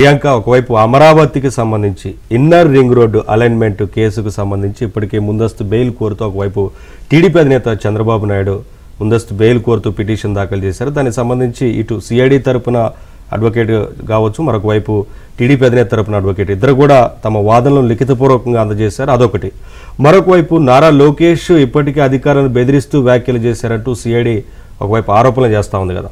ప్రియాంక ఒకవైపు అమరావతికి సంబంధించి ఇన్నర్ రింగ్ రోడ్డు అలైన్మెంట్ కేసుకు సంబంధించి ఇప్పటికే ముందస్తు బెయిల్ కోరుతూ ఒకవైపు టీడీపీ అధినేత చంద్రబాబు నాయుడు ముందస్తు బెయిల్ కోరుతూ పిటిషన్ దాఖలు చేశారు. దానికి సంబంధించి ఇటు సిఐడి తరపున అడ్వకేట్ కావచ్చు, మరొక వైపు టీడీపీ అధినేత తరపున అడ్వకేట్ ఇద్దరు కూడా తమ వాదనలను లిఖితపూర్వకంగా అందజేశారు. అదొకటి. మరొక వైపు నారా లోకేష్ ఇప్పటికే అధికారులను బెదిరిస్తూ వ్యాఖ్యలు చేశారంటూ సిఐడి ఒకవైపు ఆరోపణలు చేస్తా ఉంది కదా.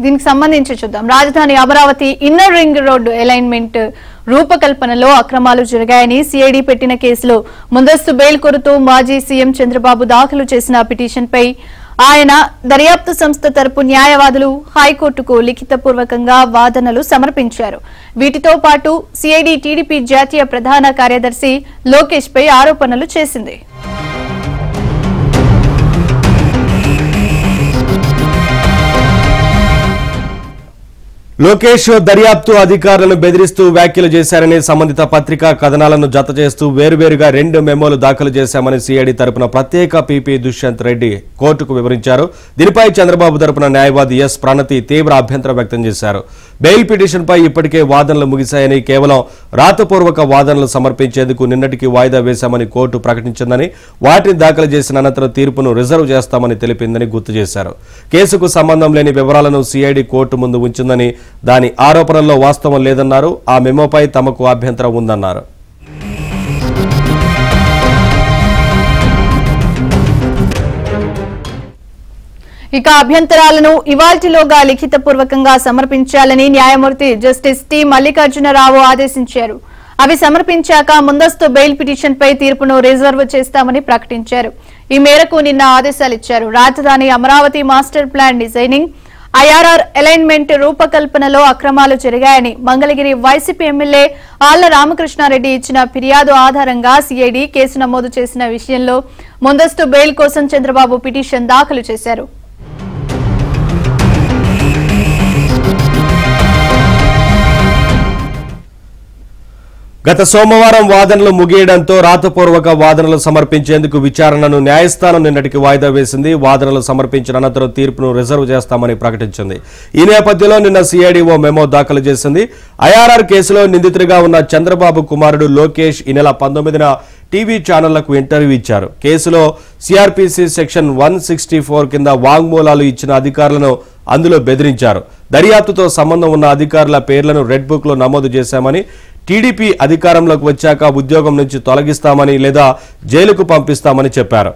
దీనికి సంబంధించి చూద్దాం. రాజధాని Amaravati inner ring road alignment రూపకల్పనలో అక్రమాలు జరిగాయని సిఐడి పెట్టిన కేసులో ముందస్తు బెయిల్ కోరుతూ మాజీ సీఎం చంద్రబాబు దాఖలు చేసిన పిటిషన్ పై ఆయన దర్యాప్తు సంస్థ తరపు న్యాయవాదులు హైకోర్టుకు లిఖితపూర్వకంగా వాదనలు సమర్పించారు. వీటితో పాటు సిఐడి టీడీపీ జాతీయ ప్రధాన కార్యదర్శి లోకేష్ పై ఆరోపణలు చేసింది. లోకేష్ దర్యాప్తు అధికారులను బెదిరిస్తూ వ్యాఖ్యలు చేశారని సంబంధిత పత్రికా కథనాలను జత చేస్తూ వేరువేరుగా 2 మెమోలు దాఖలు చేశామని సిఐడి తరపున ప్రత్యేక పీపీ దుష్యంత్ రెడ్డి కోర్టుకు వివరించారు. దీనిపై చంద్రబాబు తరపున న్యాయవాది ఎస్ ప్రణతి తీవ్ర అభ్యంతరం వ్యక్తం చేశారు. బెయిల్ పిటిషన్పై ఇప్పటికే వాదనలు ముగిశాయని, కేవలం రాతపూర్వక వాదనలు సమర్పించేందుకు నిన్నటికి వాయిదా వేశామని కోర్టు ప్రకటించిందని, వాటిని దాఖలు చేసిన అనంతరం తీర్పును రిజర్వ్ చేస్తామని తెలిపిందని గుర్తు చేశారు. కేసుకు సంబంధం లేని వివరాలను సిఐడి కోర్టు ముందు ఉంచిందని, దాని ఆరోపణల్లో వాస్తవం లేదన్నారు. ఆ మెమోపై తమకు అభ్యంతరం ఉందన్నారు. ఇక అభ్యంతరాలను ఇవాల్టిలోగా లిఖితపూర్వకంగా సమర్పించాలని న్యాయమూర్తి జస్టిస్ టి మల్లికార్జునరావు ఆదేశించారు. అవి సమర్పించాక ముందస్తు బెయిల్ పిటిషన్ పై తీర్పును రిజర్వ్ చేస్తామని ప్రకటించారు. ఈ మేరకు నిన్న ఆదేశాలిచ్చారు. రాజధాని Amaravati master plan designing, IRR alignment రూపకల్పనలో అక్రమాలు జరిగాయని మంగళగిరి వైసీపీ ఎమ్మెల్యే ఆళ్ల రామకృష్ణారెడ్డి ఇచ్చిన ఫిర్యాదు ఆధారంగా సిఐడి కేసు నమోదు చేసిన విషయంలో ముందస్తు బెయిల్ కోసం చంద్రబాబు పిటిషన్ దాఖలు చేశారు. గత సోమవారం వాదనలు ముగియడంతో రాతపూర్వక వాదనలు సమర్పించేందుకు విచారణను న్యాయస్థానం నిన్నటికి వాయిదా వేసింది. వాదనలు సమర్పించిన అనంతరం తీర్పును రిజర్వ్ చేస్తామని ప్రకటించింది. ఈ నేపథ్యంలో నిన్న సిఐడి ఓ మెమో దాఖలు చేసింది. ఐఆర్ఆర్ కేసులో నిందితుడిగా ఉన్న చంద్రబాబు కుమారుడు లోకేష్ ఈ నెల 19న టీవీ ఛానళ్లకు ఇంటర్వ్యూ ఇచ్చారు. కేసులో సిఆర్పిసి సెక్షన్ 164 కింద వాంగ్మూలాలు ఇచ్చిన అధికారులను అందులో బెదిరించారు. దర్యాప్తుతో సంబంధం ఉన్న అధికారుల పేర్లను రెడ్ బుక్ లో నమోదు చేశామని, టీడీపీ అధికారంలోకి వచ్చాక ఉద్యోగం నుంచి తొలగిస్తామని లేదా జైలుకు పంపిస్తామని చెప్పారు.